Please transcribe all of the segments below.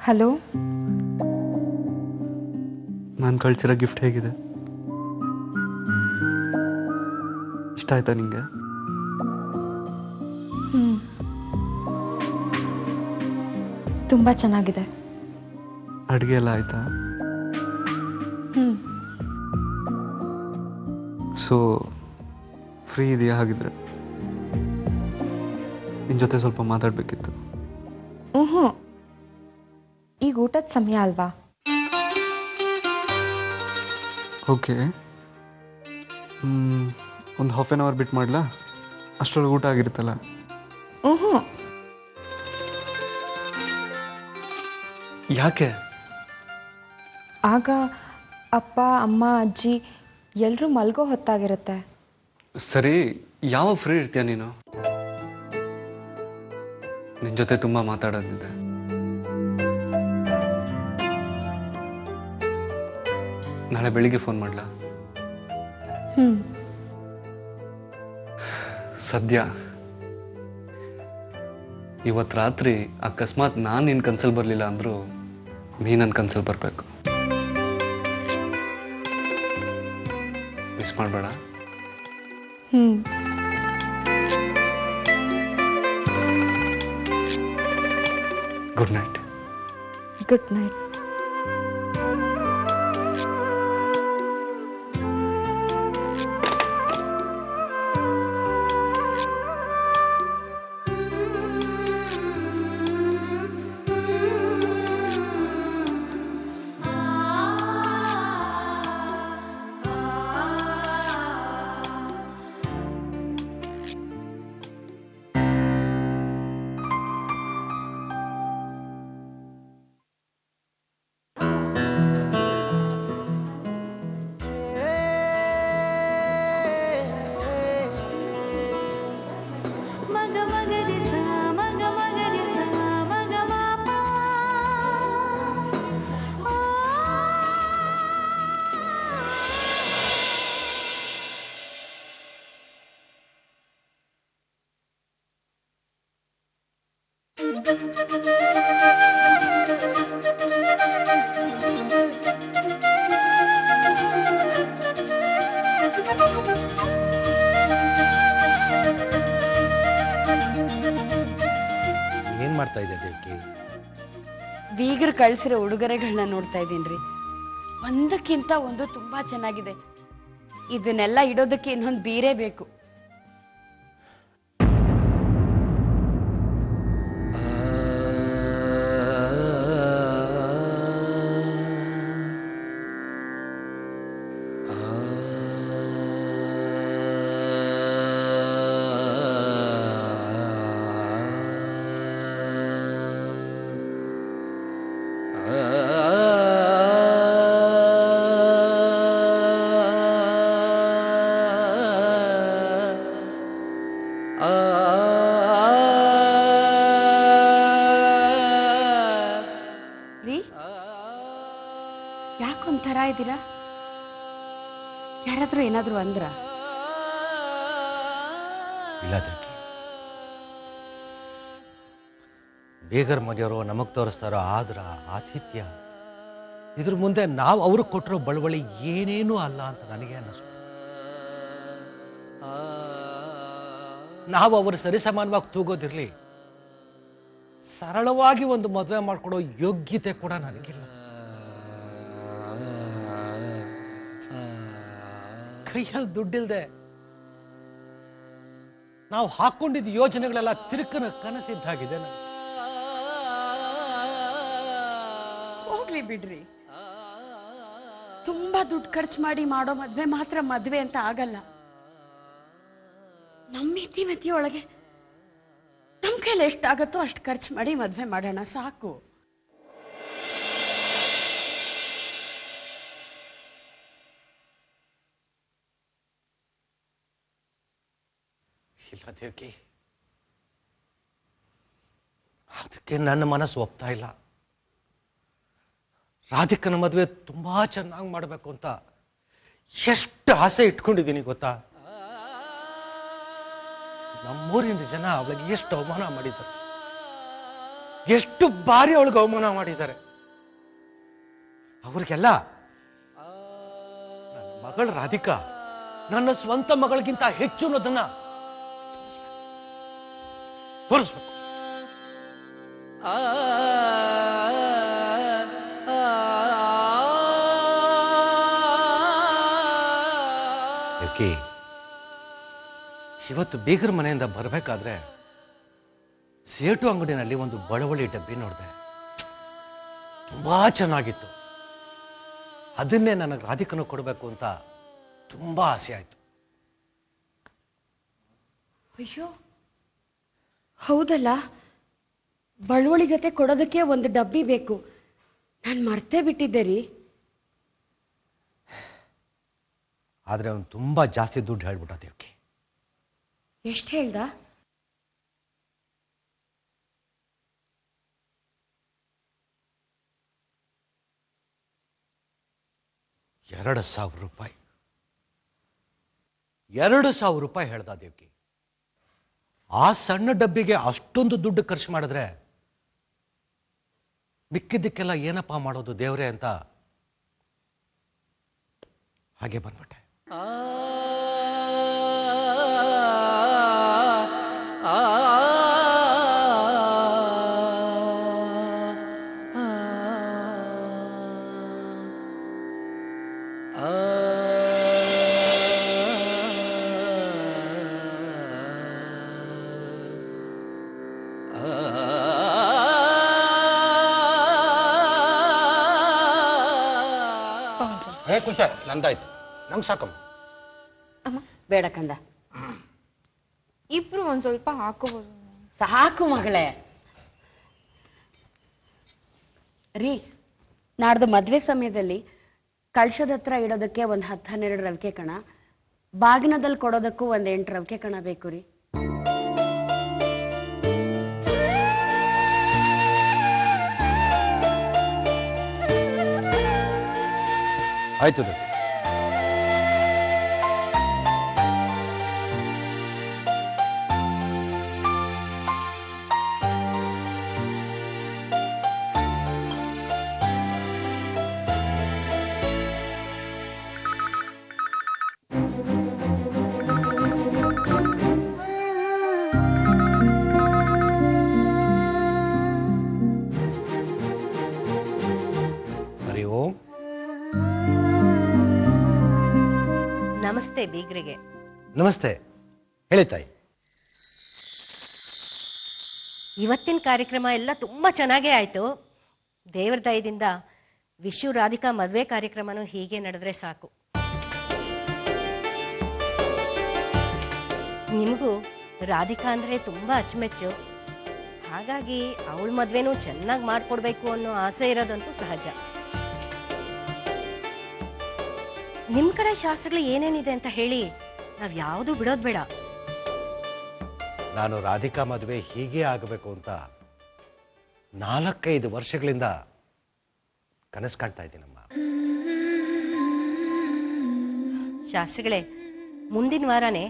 Hello, ನಾನು ಕಳ್ಸಿರೋ gift ಹೇಗಿದೆ? ಇಷ್ಟ ಆಯ್ತಾ ನಿಂಗೆ? ತುಂಬಾ ಚೆನ್ನಾಗಿದೆ. ಅಡುಗೆ ಎಲ್ಲ ಆಯ್ತಾ? ಸೊ ಫ್ರೀ ಇದೆಯಾ? ಹಾಗಿದ್ರೆ ನಿನ್ನ ಜೊತೆ ಸ್ವಲ್ಪ ಮಾತಾಡಬೇಕಿತ್ತು. ಈಗ ಊಟದ ಸಮಯ ಅಲ್ವಾ? ಓಕೆ, ಒಂದು ಹಾಫ್ ಆನ್ ಅವರ್ ಬಿಟ್ಟು ಮಾಡಲಾ? ಅಷ್ಟರೊಳಗೆ ಊಟ ಆಗಿರುತ್ತಲ್ಲ. ಯಾಕೆ? ಆಗ ಅಪ್ಪ ಅಮ್ಮ ಅಜ್ಜಿ ಎಲ್ಲರೂ ಮಲ್ಗೋ ಹೊತ್ತಾಗಿರುತ್ತೆ. ಸರಿ, ಯಾವಾಗ ಫ್ರೀ ಇರ್ತೀಯ ನೀನು? ನಿನ್ನ ಜೊತೆ ತುಂಬ ಮಾತಾಡೋದಿದೆ. ನಾಳೆ ಬೆಳಿಗ್ಗೆ ಫೋನ್ ಮಾಡಲಾ? ಸದ್ಯ ಇವತ್ತು ರಾತ್ರಿ ಅಕಸ್ಮಾತ್ ನಾನು ನಿನ್ನ ಕನ್ಸಲ್ಲಿ ಬರಲಿಲ್ಲ ಅಂದರೂ ನೀ ನನ್ನ ಕನ್ಸಲ್ಲಿ ಬರಬೇಕು. ಮಿಸ್ ಮಾಡಬೇಡ. Good night. Good night. ಏನ್ ಮಾಡ್ತಾ ಇದೆ ದೇವ್ಕಿ? ಬೀಗರು ಕಳ್ಸಿರೋ ಉಡುಗೊರೆಗಳನ್ನ ನೋಡ್ತಾ ಇದ್ದೀನ್ರಿ. ಒಂದಕ್ಕಿಂತ ಒಂದು ತುಂಬಾ ಚೆನ್ನಾಗಿದೆ. ಇದನ್ನೆಲ್ಲ ಇಡೋದಕ್ಕೆ ಇನ್ನೊಂದು ಬೀರೇ ಬೇಕು. ಯಾಕೊಂಥರ ಇದ್ದೀರಾ? ಯಾರಾದ್ರೂ ಏನಾದ್ರು ಅಂದ್ರ? ಇಲ್ಲ ದೇವ್ಕಿ, ಬೇಗರ್ ಮನೆಯವರು ನಮಗ್ ತೋರಿಸ್ತಾರೋ ಆದ್ರ ಆತಿಥ್ಯ ಇದ್ರ ಮುಂದೆ ನಾವು ಅವ್ರಿಗೆ ಕೊಟ್ಟಿರೋ ಬಳುವಳಿ ಏನೇನೂ ಅಲ್ಲ ಅಂತ ನನಗೆ ಅನ್ನಿಸ್ತು. ನಾವು ಅವರು ಸರಿಸಮಾನವಾಗಿ ತೂಗೋದಿರ್ಲಿ, ಸರಳವಾಗಿ ಒಂದು ಮದುವೆ ಮಾಡ್ಕೊಡೋ ಯೋಗ್ಯತೆ ಕೂಡ ನನಗಿಲ್ಲ. ಕೈಯಲ್ಲಿ ದುಡ್ಡಿಲ್ದೆ ನಾವು ಹಾಕೊಂಡಿದ್ದ ಯೋಜನೆಗಳೆಲ್ಲ ತಿರುಕನ ಕನಸಿದ್ದಾಗಿದೆ. ಹೋಗ್ಲಿ ಬಿಡ್ರಿ. ತುಂಬಾ ದುಡ್ಡು ಖರ್ಚು ಮಾಡಿ ಮಾಡೋ ಮದ್ವೆ ಮಾತ್ರ ಮದ್ವೆ ಅಂತ ಆಗಲ್ಲ. ನಮ್ಮ ಇತಿಮಿತಿಯೊಳಗೆ ನಮ್ ಕೈಲಿ ಎಷ್ಟಾಗತ್ತೋ ಅಷ್ಟು ಖರ್ಚು ಮಾಡಿ ಮದ್ವೆ ಮಾಡೋಣ, ಸಾಕು. ಇಲ್ಲ ದೇವ್ಕಿ, ಅದಕ್ಕೆ ನನ್ನ ಮನಸ್ಸು ಒಪ್ತಾ ಇಲ್ಲ. ರಾಧಿಕನ ಮದುವೆ ತುಂಬಾ ಚೆನ್ನಾಗಿ ಮಾಡಬೇಕು ಅಂತ ಎಷ್ಟು ಆಸೆ ಇಟ್ಕೊಂಡಿದ್ದೀನಿ ಗೊತ್ತಾ? ನಮ್ಮೂರಿನ ಜನ ಅವಳಿಗೆ ಎಷ್ಟು ಅವಮಾನ ಮಾಡಿದರು. ಎಷ್ಟು ಬಾರಿ ಅವಳಿಗೆ ಅವಮಾನ ಮಾಡಿದ್ದಾರೆ. ಅವ್ರಿಗೆಲ್ಲ ನನ್ನ ಮಗಳ ರಾಧಿಕಾ ನನ್ನ ಸ್ವಂತ ಮಗಳಿಗಿಂತ ಹೆಚ್ಚು ಅನ್ನೋದನ್ನ ತೋರಿಸ್ಬೇಕು. ಇವತ್ತು ಬೀಗರ ಮನೆಯಿಂದ ಬರಬೇಕಾದ್ರೆ ಸೇಟು ಅಂಗಡಿನಲ್ಲಿ ಒಂದು ಬಳವಳಿ ಡಬ್ಬಿ ನೋಡಿದೆ. ತುಂಬಾ ಚೆನ್ನಾಗಿತ್ತು. ಅದನ್ನೇ ನನಗೆ ರಾಧಿಕನು ಕೊಡಬೇಕು ಅಂತ ತುಂಬಾ ಆಸೆ ಆಯ್ತು. ಅಯ್ಯೋ ಹೌದಲ್ಲ, ಬಳುವಳಿ ಜೊತೆ ಕೊಡೋದಕ್ಕೆ ಒಂದು ಡಬ್ಬಿ ಬೇಕು. ನಾನು ಮರ್ತೇ ಬಿಟ್ಟಿದ್ದೆ ರೀ. ಆದ್ರೆ ಅವನು ತುಂಬಾ ಜಾಸ್ತಿ ದುಡ್ಡು ಹೇಳ್ಬಿಟ್ಟ ದೇವ್ಕಿ. ಎಷ್ಟು ಹೇಳ್ದ? 2,000 ರೂಪಾಯಿ. 2,000 ರೂಪಾಯಿ ಹೇಳ್ದ ದೇವ್ಕಿ. ಆ ಸಣ್ಣ ಡಬ್ಬಿಗೆ ಅಷ್ಟೊಂದು ದುಡ್ಡು ಖರ್ಚು ಮಾಡಿದ್ರೆ ಮಿಕ್ಕಿದ್ದಕ್ಕೆಲ್ಲ ಏನಪ್ಪಾ ಮಾಡೋದು ದೇವ್ರೆ ಅಂತ ಹಾಗೆ ಬಂದ್ಬಿಟ್ಟೆ. ಖುಷ ನಂದಾಯ್ತು, ನಂಗೆ ಸಾಕಮ್ಮ. ಅಮ್ಮ ಬೇಡ ಕಂದ, ಇಬ್ರು ಒಂದ್ ಸ್ವಲ್ಪ ಹಾಕೋಬಹುದು. ಸಾಕು ಮಗಳೇ. ರೀ, ನಾಡ್ದು ಮದ್ವೆ ಸಮಯದಲ್ಲಿ ಕಳಶದ ಹತ್ರ ಇಡೋದಕ್ಕೆ ಒಂದು 10-12 ರವಿಕೆ ಕಣ, ಬಾಗಿನದಲ್ಲಿ ಕೊಡೋದಕ್ಕೂ ಒಂದು 8 ರವಿಕೆ ಕಣ ಬೇಕು ರೀ. ಆಯ್ತು. ಹರಿ ಓಂ. ನಮಸ್ತೆ ಬೀಗ್ರಿಗೆ. ನಮಸ್ತೆ, ಹೇಳಿ ತಾಯಿ. ಇವತ್ತಿನ ಕಾರ್ಯಕ್ರಮ ಎಲ್ಲ ತುಂಬಾ ಚೆನ್ನಾಗೇ ಆಯ್ತು. ದೇವರ ದಯದಿಂದ ವಿಶು ರಾಧಿಕಾ ಮದುವೆ ಕಾರ್ಯಕ್ರಮನೂ ಹೀಗೆ ನಡೆದ್ರೆ ಸಾಕು. ನಿಮಗೂ ರಾಧಿಕಾ ಅಂದ್ರೆ ತುಂಬಾ ಅಚ್ಚುಮೆಚ್ಚು. ಹಾಗಾಗಿ ಅವಳ ಮದ್ವೆನೂ ಚೆನ್ನಾಗಿ ಮಾಡ್ಕೊಡ್ಬೇಕು ಅನ್ನೋ ಆಸೆ ಇರೋದಂತೂ ಸಹಜ. ನಿಮ್ ಕಡೆ ಶಾಸ್ತ್ರಗಳು ಏನೇನಿದೆ ಅಂತ ಹೇಳಿ, ನಾವ್ ಯಾವುದು ಬಿಡೋದ್ ಬೇಡ. ನಾನು ರಾಧಿಕಾ ಮದುವೆ ಹೀಗೆ ಆಗಬೇಕು ಅಂತ 4-5 ವರ್ಷಗಳಿಂದ ಕನಸು ಕಾಣ್ತಾ ಇದ್ದೀನಮ್ಮ. ಶಾಸ್ತ್ರಿಗಳೇ, ಮುಂದಿನ ವಾರನೇ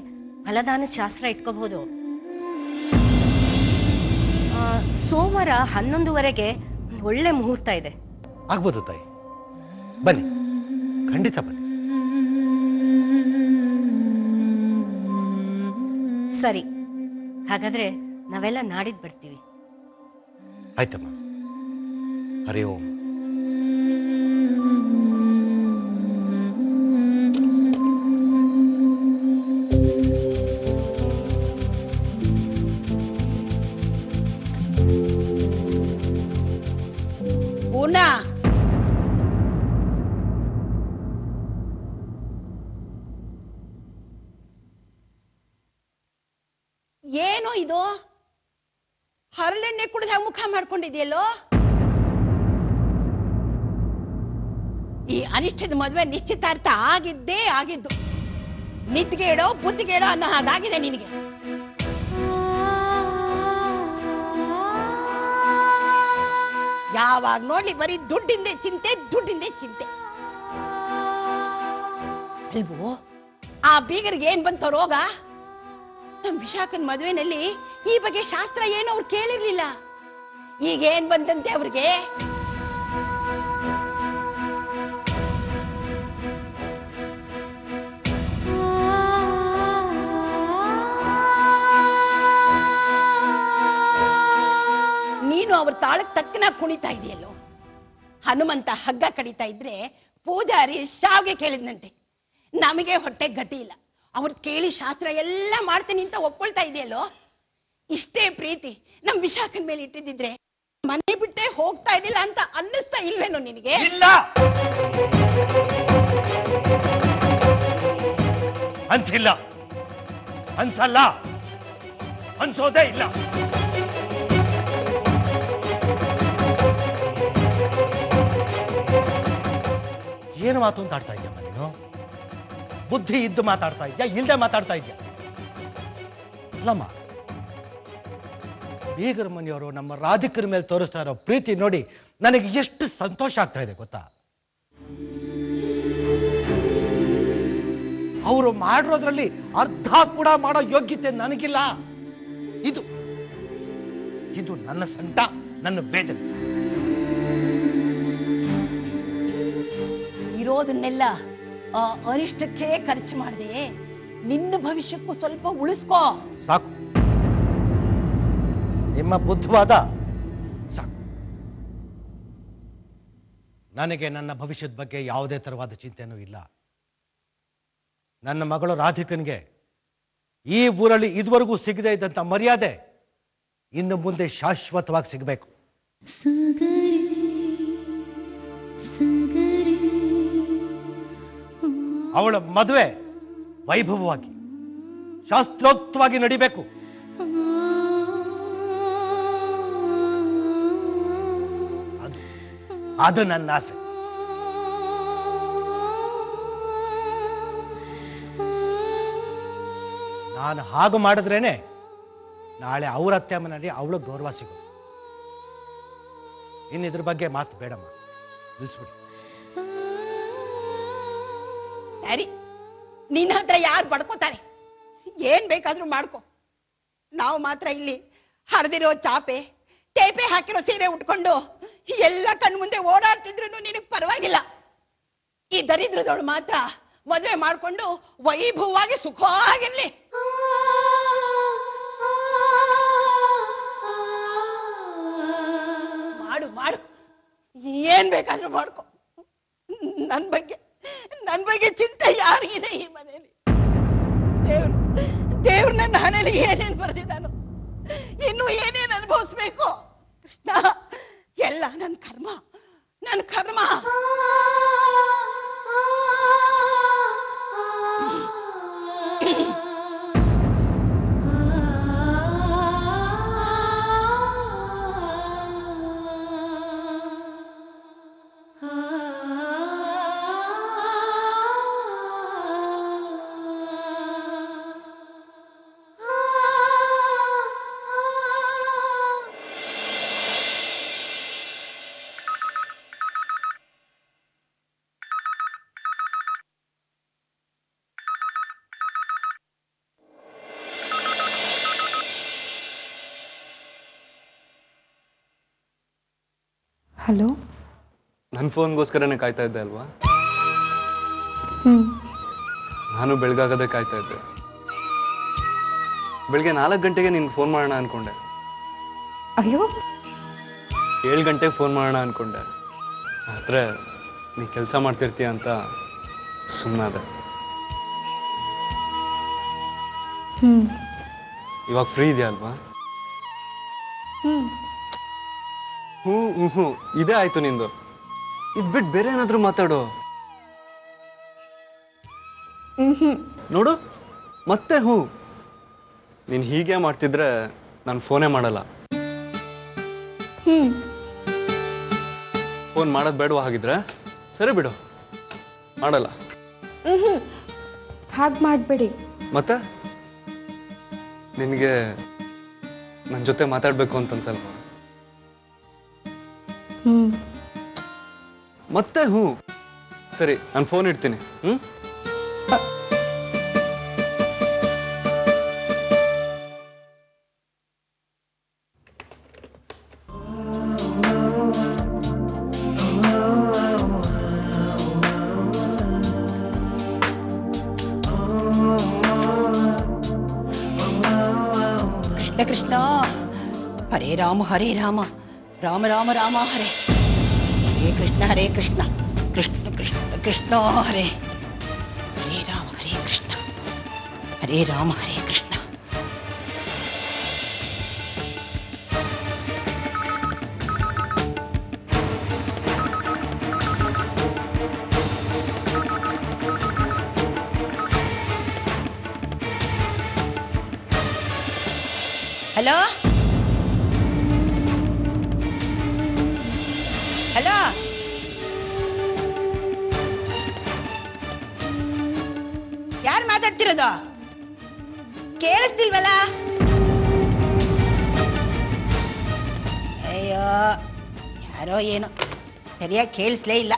ಫಲದಾನ ಶಾಸ್ತ್ರ ಇಟ್ಕೋಬಹುದು. ಸೋಮವಾರ 11:15ಗೆ ಒಳ್ಳೆ ಮುಹೂರ್ತ ಇದೆ. ಆಗ್ಬೋದು ತಾಯಿ, ಬನ್ನಿ, ಖಂಡಿತ ಬನ್ನಿ. ಸರಿ, ಹಾಗಾದ್ರೆ ನಾವೆಲ್ಲ ನಾಡಿದ್ದು ಬರ್ತೀವಿ. ಆಯ್ತಮ್ಮ. ಹರಿ ಓಂ. ಪೂರ್ಣ, ಏನೋ ಇದು ಹರಳೆಣ್ಣೆ ಕುಡಿದ ಮುಖ ಮಾಡ್ಕೊಂಡಿದೆಯಲ್ಲೋ. ಈ ಅನಿಷ್ಟದ ಮದುವೆ ನಿಶ್ಚಿತಾರ್ಥ ಆಗಿದ್ದೇ ಆಗಿದ್ದು. ನಿದ್ಗೆ ಇಡೋ ಬುದ್ಧಿಗೆ ಇಡೋ ಅನ್ನೋ ಹಾಗಾಗಿದೆ ನಿನಗೆ. ಯಾವಾಗ ನೋಡ್ಲಿ ಬರೀ ದುಡ್ಡಿಂದೇ ಚಿಂತೆ, ದುಡ್ಡಿಂದೇ ಚಿಂತೆ. ಅಲ್ವೋ, ಆ ಬೀಗರಿಗೆ ಏನ್ ಬಂತ ರೋಗ? ನಮ್ ವಿಶಾಖನ್ ಮದುವೆನಲ್ಲಿ ಈ ಬಗ್ಗೆ ಶಾಸ್ತ್ರ ಏನು ಅವ್ರು ಕೇಳಿರ್ಲಿಲ್ಲ. ಈಗೇನ್ ಬಂದಂತೆ ಅವ್ರಿಗೆ? ನೀನು ಅವ್ರ ತಾಳಕ್ ತಕ್ಕನಾಗಿ ಕುಣಿತಾ ಇದೆಯಲ್ಲೋ. ಹನುಮಂತ ಹಗ್ಗ ಕಡಿತಾ ಇದ್ರೆ ಪೂಜಾರಿ ಶಾವ್ಗೆ ಕೇಳಿದ್ನಂತೆ. ನಮಗೆ ಹೊಟ್ಟೆ ಗತಿ ಇಲ್ಲ, ಅವ್ರದ್ ಕೇಳಿ ಶಾಸ್ತ್ರ ಎಲ್ಲ ಮಾಡ್ತೀನಿ ಅಂತ ಒಪ್ಕೊಳ್ತಾ ಇದೆಯಲ್ಲೋ. ಇಷ್ಟೇ ಪ್ರೀತಿ ನಮ್ ವಿಶಾಖನ್ ಮೇಲೆ ಇಟ್ಟಿದ್ದಿದ್ರೆ ಮನೆ ಬಿಟ್ಟೆ ಹೋಗ್ತಾ ಇದ್ದಿಲ್ಲ ಅಂತ ಅನ್ನಿಸ್ತಾ ಇಲ್ವೇನೋ ನಿನಗೆ? ಇಲ್ಲ ಅಂತಿಲ್ಲ, ಅನ್ಸಲ್ಲ, ಅನ್ಸೋದೇ ಇಲ್ಲ. ಏನು ಮಾತು ಅಂತ ಆಡ್ತಾ ಇದ್ಯಮ್ಮ ನೀನು? ಬುದ್ಧಿ ಇದ್ದು ಮಾತಾಡ್ತಾ ಇದ್ಯಾ, ಇಲ್ಲದೆ ಮಾತಾಡ್ತಾ ಇದ್ಯಾ? ಅಲ್ಲಮ್ಮ, ಬೀಗರ ಮನೆಯವರು ನಮ್ಮ ರಾಧಿಕರ ಮೇಲೆ ತೋರಿಸ್ತಾ ಇರೋ ಪ್ರೀತಿ ನೋಡಿ ನನಗೆ ಎಷ್ಟು ಸಂತೋಷ ಆಗ್ತಾ ಇದೆ ಗೊತ್ತಾ? ಅವರು ಮಾಡಿರೋದ್ರಲ್ಲಿ ಅರ್ಧ ಕೂಡ ಮಾಡೋ ಯೋಗ್ಯತೆ ನನಗಿಲ್ಲ. ಇದು ಇದು ನನ್ನ ಸಂಟ, ನನ್ನ ಬೇದನೆ. ಇರೋದನ್ನೆಲ್ಲ ಆ ಅರಿಷ್ಟಕ್ಕೆ ಖರ್ಚು ಮಾಡಿದೆ. ನಿನ್ನ ಭವಿಷ್ಯಕ್ಕೂ ಸ್ವಲ್ಪ ಉಳಿಸ್ಕೋ. ಸಾಕು, ನಿಮ್ಮ ಬುದ್ಧವಾದ ಸಾಕು. ನನಗೆ ನನ್ನ ಭವಿಷ್ಯದ ಬಗ್ಗೆ ಯಾವುದೇ ತರವಾದ ಚಿಂತೆನೂ ಇಲ್ಲ. ನನ್ನ ಮಗಳು ರಾಧಿಕನ್ಗೆ ಈ ಊರಲ್ಲಿ ಇದುವರೆಗೂ ಸಿಗದೇ ಇದ್ದಂಥ ಮರ್ಯಾದೆ ಇನ್ನು ಮುಂದೆ ಶಾಶ್ವತವಾಗಿ ಸಿಗಬೇಕು. ಅವಳ ಮದುವೆ ವೈಭವವಾಗಿ ಶಾಸ್ತ್ರೋಕ್ತವಾಗಿ ನಡಿಬೇಕು. ಅದು ನನ್ನ ಆಸೆ. ನಾನು ಹಾಗೆ ಮಾಡಿದ್ರೇನೆ ನಾಳೆ ಅವ್ರ ಅತ್ತೆ ಮನೆಯಲ್ಲಿ ಅವಳು ಗೌರವ ಸಿಗೋದು. ಇನ್ನಿದ್ರ ಬಗ್ಗೆ ಮಾತು ಬೇಡಮ್ಮ, ನಿಲ್ಸ್ಬಿಡಿ. ಸರಿ, ನಿನ್ನ ಹತ್ರ ಯಾರು ಪಡ್ಕೋತಾರೆ? ಏನ್ ಬೇಕಾದ್ರೂ ಮಾಡ್ಕೊ. ನಾವು ಮಾತ್ರ ಇಲ್ಲಿ ಹರಿದಿರೋ ಚಾಪೆ ತೇಪೆ ಹಾಕಿರೋ ಸೀರೆ ಉಟ್ಕೊಂಡು ಎಲ್ಲ ಕಣ್ಮುಂದೆ ಓಡಾಡ್ತಿದ್ರು ನಿನಗ್ ಪರವಾಗಿಲ್ಲ. ಈ ದರಿದ್ರದವಳು ಮಾತ್ರ ಮದುವೆ ಮಾಡ್ಕೊಂಡು ವೈಭವವಾಗಿ ಸುಖವಾಗಿರ್ಲಿ. ಮಾಡು ಮಾಡು, ಏನ್ ಬೇಕಾದ್ರೂ ಮಾಡ್ಕೊ. ನನ್ ಬಗ್ಗೆ ಚಿಂತೆ ಯಾರಿಗಿದೆ ಈ ಮನೆಯಲ್ಲಿ? ದೇವ್ರು ನನ್ನ ಹಣೆಯಲ್ಲಿ ಏನೇನ್ ಬರ್ದಿದ್ದಾನೋ, ಇನ್ನು ಏನೇನ್ ಅನುಭವಿಸ್ಬೇಕು ಕೃಷ್ಣ, ಎಲ್ಲ ನನ್ನ ಕರ್ಮ. ಹಲೋ, ನನ್ನ ಫೋನ್ಗೋಸ್ಕರನೇ ಕಾಯ್ತಾ ಇದ್ದೆ ಅಲ್ವಾ? ಹ್ಮ್. ನಾನು ಬೆಳಗಾಗದೆ ಕಾಯ್ತಾ ಇದ್ದೆ. ಬೆಳಿಗ್ಗೆ 4 ಗಂಟೆಗೆ ನಿನ್ಗೆ ಫೋನ್ ಮಾಡೋಣ ಅನ್ಕೊಂಡೆ. ಅಯ್ಯೋ, 7 ಗಂಟೆಗೆ ಫೋನ್ ಮಾಡೋಣ ಅನ್ಕೊಂಡೆ. ಆದ್ರೆ ನೀ ಕೆಲಸ ಮಾಡ್ತಿರ್ತೀಯ ಅಂತ ಸುಮ್ಮನಾದೆ. ಇವಾಗ ಫ್ರೀ ಇದೆಯಾ ಅಲ್ವಾ? ಹ್ಞೂ ಇದೇ ಆಯ್ತು ನಿಂದು. ಇದ್ ಬಿಟ್ಟು ಬೇರೆ ಏನಾದ್ರೂ ಮಾತಾಡು. ನೋಡು ಮತ್ತೆ ನೀನ್ ಹೀಗೆ ಮಾಡ್ತಿದ್ರೆ ನಾನು ಫೋನೇ ಮಾಡಲ್ಲ. ಫೋನ್ ಮಾಡೋದ್ ಬೇಡವಾ? ಹಾಗಿದ್ರೆ ಸರಿ ಬಿಡು, ಮಾಡಲ್ಲ. ಹಾಗೆ ಮಾಡಬೇಡಿ. ಮತ್ತೆ ನಿನಗೆ ನನ್ನ ಜೊತೆ ಮಾತಾಡ್ಬೇಕು ಅಂತ ಅನ್ಸಲ್ವಾ? ಮತ್ತೆ ಸರಿ, ನಾನು ಫೋನ್ ಇಡ್ತೀನಿ. ಕೃಷ್ಣ ಹರೇ ರಾಮ ರಾಮ ರಾಮ ರಾಮ ಹರೇ ಹರೇ ಕೃಷ್ಣ ಕೃಷ್ಣ ಕೃಷ್ಣ ಕೃಷ್ಣ ಹರೇ ರಾಮ ಹರೇ ಕೃಷ್ಣ ಹರೇ ರಾಮ ಹರೇ ಕೃಷ್ಣ. ಹಲೋ ಹಲೋ ಯಾರು ಮಾತಾಡ್ತಿರೋದು? ಕೇಳಿಸ್ತಿಲ್ವಲ್ಲ? ಅಯ್ಯೋ ಯಾರೋ ಏನೋ ಸರಿಯಾಗಿ ಕೇಳಿಸ್ಲೇ ಇಲ್ಲ.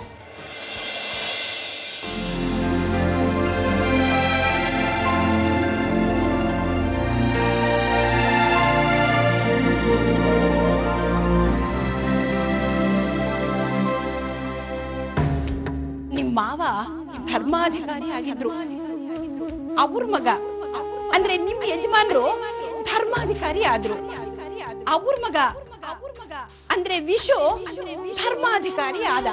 ಮಾವ ಧರ್ಮಾಧಿಕಾರಿ ಆಗಿದ್ರು. ಅವ್ರ ಮಗ ಅಂದ್ರೆ ನಿಮ್ಮ ಯಜಮಾನ್ರು ಧರ್ಮಾಧಿಕಾರಿ ಆದ್ರು. ಅವ್ರ ಮಗ ಅಂದ್ರೆ ವಿಶು ಧರ್ಮಾಧಿಕಾರಿ ಆದ.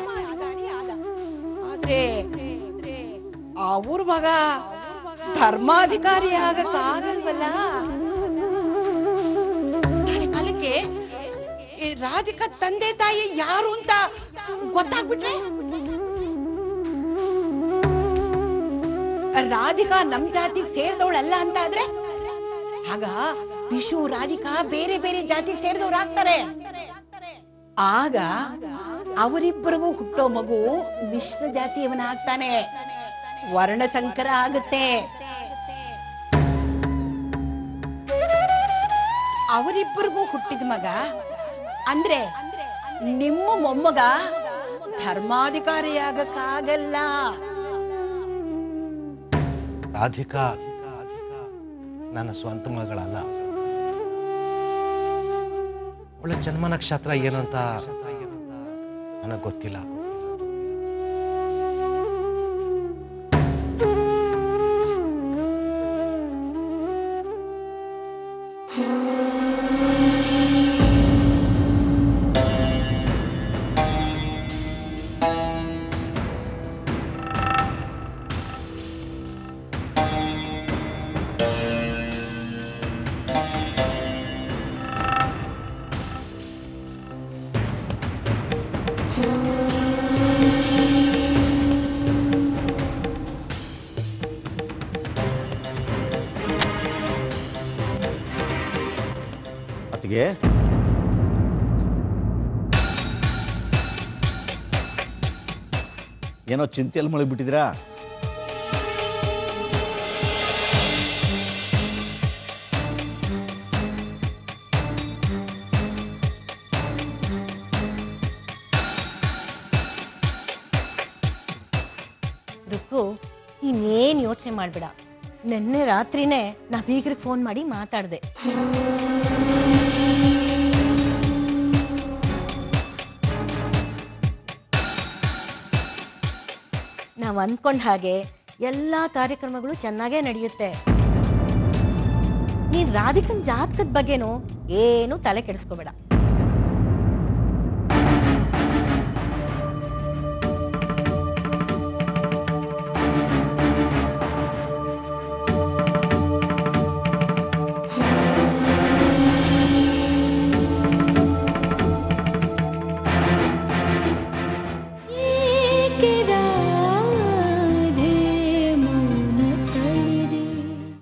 ಆದ್ರೆ ಅವ್ರ ಮಗ ಧರ್ಮಾಧಿಕಾರಿ ಆಗಕ್ಕಾಗಲ್ವಲ್ಲ. ನಾಳೆ ಕಾಲಕ್ಕೆ ರಾಧಿಕಾ ತಂದೆ ತಾಯಿ ಯಾರು ಅಂತ ಗೊತ್ತಾಗ್ಬಿಟ್ರೆ, ರಾಧಿಕಾ ನಮ್ ಜಾತಿಗೆ ಸೇರಿದವಳಲ್ಲ ಅಂತ ಆದ್ರೆ, ಆಗ ವಿಶು ರಾಧಿಕಾ ಬೇರೆ ಬೇರೆ ಜಾತಿಗೆ ಸೇರಿದವ್ರು ಆಗ್ತಾರೆ. ಆಗ ಅವರಿಬ್ಬರಿಗೂ ಹುಟ್ಟೋ ಮಗು ಮಿಶ್ರ ಜಾತಿಯವನ ಆಗ್ತಾನೆ, ವರ್ಣ ಸಂಕರ ಆಗುತ್ತೆ. ಅವರಿಬ್ಬರಿಗೂ ಹುಟ್ಟಿದ ಮಗ ಅಂದ್ರೆ ನಿಮ್ಮ ಮೊಮ್ಮಗ ಧರ್ಮಾಧಿಕಾರಿಯಾಗಕ್ಕಾಗಲ್ಲ. ರಾಧಿಕಾ ನನ್ನ ಸ್ವಂತ ಮಗಳಲ್ಲ. ಅವಳ ಜನ್ಮ ನಕ್ಷತ್ರ ಏನು ಅಂತ ನನಗೆ ಗೊತ್ತಿಲ್ಲ. ಏನೋ ಚಿಂತೆಯಲ್ಲಿ ಮುಳುಗ್ಬಿಟ್ಟಿದ್ದೀರಾ? ರುಕ್ಕು, ಇನ್ನೇನ್ ಯೋಚನೆ ಮಾಡ್ಬೇಡ. ನಿನ್ನೆ ರಾತ್ರಿನೇ ನಾ ಬೀಗ್ರಿಗೆ ಫೋನ್ ಮಾಡಿ ಮಾತಾಡ್ದೆ. ನಾವ್ ಅಂದ್ಕೊಂಡ್ ಹಾಗೆ ಎಲ್ಲಾ ಕಾರ್ಯಕ್ರಮಗಳು ಚೆನ್ನಾಗೇ ನಡೆಯುತ್ತೆ. ನೀನ್ ರಾಧಿಕನ್ ಜಾತಕದ ಬಗ್ಗೆನೂ ಏನು ತಲೆ ಕೆಡಿಸ್ಕೋಬೇಡ.